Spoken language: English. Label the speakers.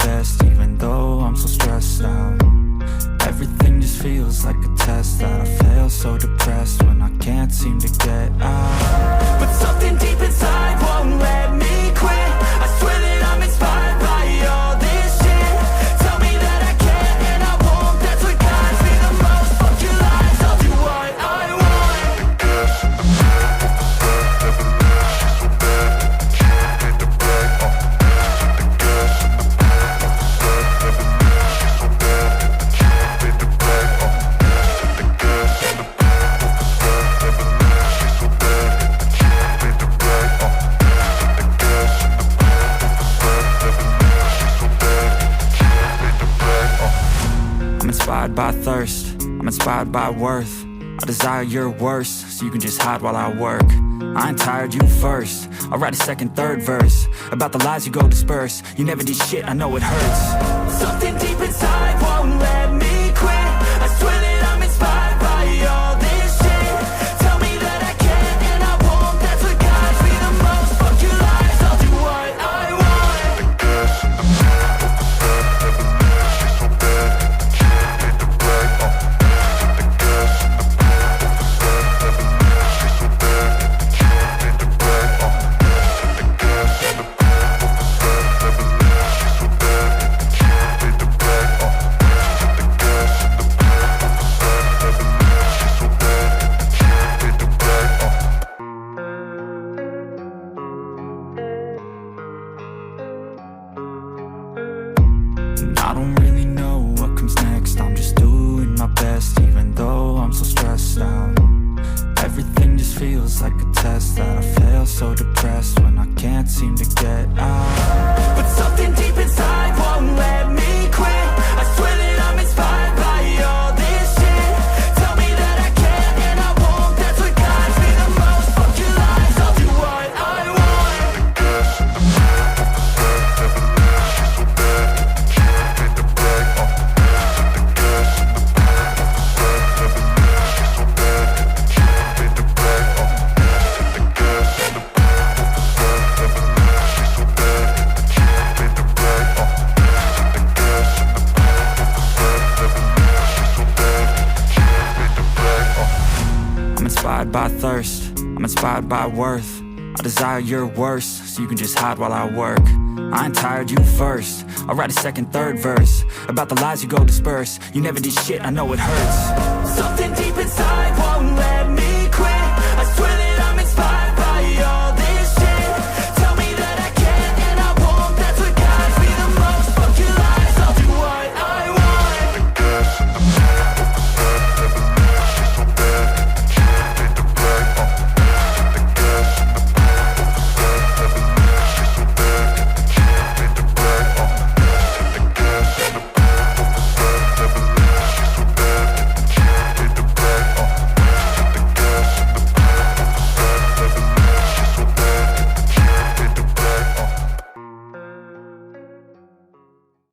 Speaker 1: best, even though I'm so stressed out. Everything just feels like a test that I fail, so depressed when I can't seem to get out. But something deep inside won't let me quit. I swear that I'm inspired by all this shit. Tell me that I can and I won't, that's what guides me the most. Fuck your lies, I'll do what I want. I'm inspired by thirst, I'm inspired by worth. I desire your worst, so you can just hide while I work. I ain't tired, you first. I'll write a second, third verse about the lies you go disperse. You never did shit, I know it hurts. Something deep inside won't let me quit. I swear that I'm inspired by all this shit. Tell me that I can and I won't, that's what guides me the most. Fuck your lies, I'll do what I want. I don't really know what comes next. I'm just doing my best, even though I'm so stressed out. Everything just feels like a test that I fail, so depressed when I can't seem to get out. But something deep inside won't let me quit. I swear that I'm inspired by all this shit. Tell me that I can and I won't, that's what guides me the most. Fuck your lies, I'll do what I want. I'm inspired by thirst, I'm inspired by worth. I desire your worst, so you can just hide while I work. I ain't tired, you first. I'll write a second, third verse about the lies you go disperse. You never did shit, I know it hurts. Something deep